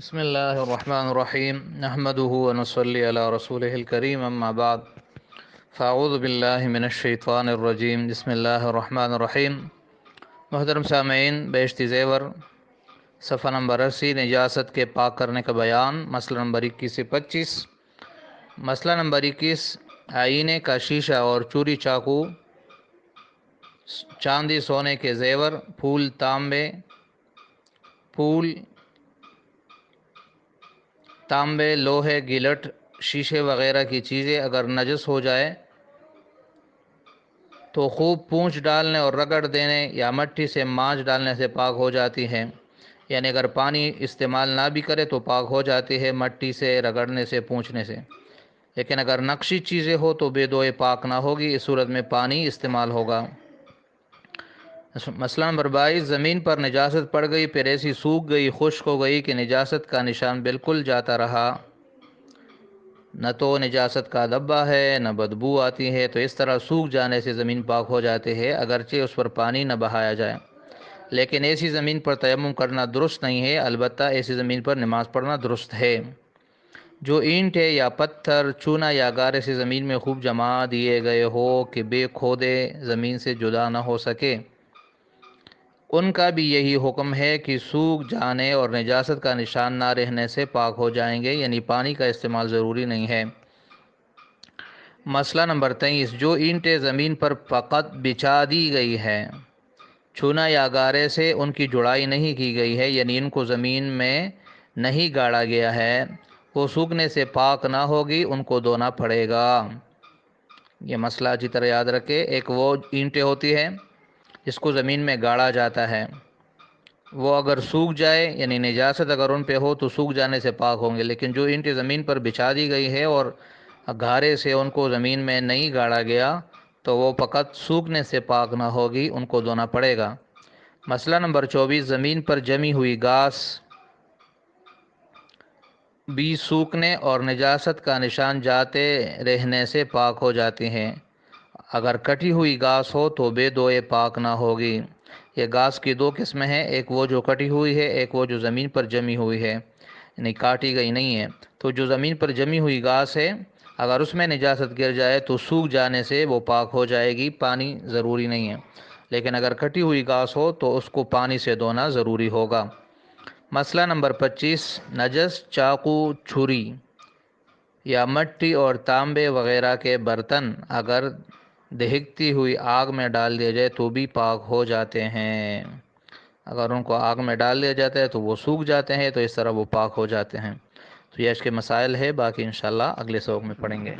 بسم اللہ الرحمن الرحیم نحمده ونصلی علی رسولہ الکریم اما بعد فاعوذ باللہ من الشیطان الرجیم بسم اللہ الرحمن الرحیم۔ محترم سامعین، بیشتی زیور صفحہ نمبر 80 نجاست کے پاک کرنے کا بیان، مسئلہ نمبر 21 سے 25۔ مسئلہ نمبر 21، آئینے کا شیشہ اور چوری چاقو، چاندی سونے کے زیور، پھول تانبے، لوہے، گلٹ، شیشے وغیرہ کی چیزیں اگر نجس ہو جائے تو خوب پونچھ ڈالنے اور رگڑ دینے یا مٹی سے مانچ ڈالنے سے پاک ہو جاتی ہیں۔ یعنی اگر پانی استعمال نہ بھی کرے تو پاک ہو جاتی ہے مٹی سے رگڑنے سے، پونچھنے سے۔ لیکن اگر نقشی چیزیں ہو تو بے دوئے پاک نہ ہوگی، اس صورت میں پانی استعمال ہوگا۔ مسئلہ نمبر 22، زمین پر نجاست پڑ گئی، پھر ایسی سوکھ گئی، خشک ہو گئی کہ نجاست کا نشان بالکل جاتا رہا، نہ تو نجاست کا دھبہ ہے نہ بدبو آتی ہے، تو اس طرح سوکھ جانے سے زمین پاک ہو جاتی ہے، اگرچہ اس پر پانی نہ بہایا جائے۔ لیکن ایسی زمین پر تیمم کرنا درست نہیں ہے، البتہ ایسی زمین پر نماز پڑھنا درست ہے۔ جو اینٹ ہے یا پتھر، چونا یا گارے سے زمین میں خوب جما دیے گئے ہو کہ بے کھودے زمین سے جدا نہ ہو سکے، ان کا بھی یہی حکم ہے کہ سوکھ جانے اور نجاست کا نشان نہ رہنے سے پاک ہو جائیں گے، یعنی پانی کا استعمال ضروری نہیں ہے۔ مسئلہ نمبر 23، جو اینٹیں زمین پر فقط بچھا دی گئی ہے، چونا یا گارے سے ان کی جڑائی نہیں کی گئی ہے، یعنی ان کو زمین میں نہیں گاڑا گیا ہے، وہ سوکھنے سے پاک نہ ہوگی، ان کو دھونا پڑے گا۔ یہ مسئلہ اچھی طرح یاد رکھے۔ ایک وہ اینٹیں ہوتی ہیں جس کو زمین میں گاڑا جاتا ہے، وہ اگر سوکھ جائے یعنی نجاست اگر ان پہ ہو تو سوکھ جانے سے پاک ہوں گے، لیکن جو اینٹیں زمین پر بچھا دی گئی ہے اور گھارے سے ان کو زمین میں نہیں گاڑا گیا تو وہ فقط سوکھنے سے پاک نہ ہوگی، ان کو دھونا پڑے گا۔ مسئلہ نمبر 24، زمین پر جمی ہوئی گھاس بھی سوکھنے اور نجاست کا نشان جاتے رہنے سے پاک ہو جاتی ہیں، اگر کٹی ہوئی گھاس ہو تو بے دوئے پاک نہ ہوگی۔ یہ گھاس کی دو قسمیں ہیں، ایک وہ جو کٹی ہوئی ہے، ایک وہ جو زمین پر جمی ہوئی ہے، یعنی کاٹی گئی نہیں ہے۔ تو جو زمین پر جمی ہوئی گھاس ہے، اگر اس میں نجاست گر جائے تو سوکھ جانے سے وہ پاک ہو جائے گی، پانی ضروری نہیں ہے۔ لیکن اگر کٹی ہوئی گھاس ہو تو اس کو پانی سے دھونا ضروری ہوگا۔ مسئلہ نمبر 25، نجس چاقو، چھری یا مٹی اور تانبے وغیرہ کے برتن اگر دہکتی ہوئی آگ میں ڈال دیا جائے تو بھی پاک ہو جاتے ہیں۔ اگر ان کو آگ میں ڈال دیا جاتا ہے تو وہ سوکھ جاتے ہیں، تو اس طرح وہ پاک ہو جاتے ہیں۔ تو یہ اس کے مسائل ہے، باقی انشاءاللہ اگلے سبق میں پڑھیں گے۔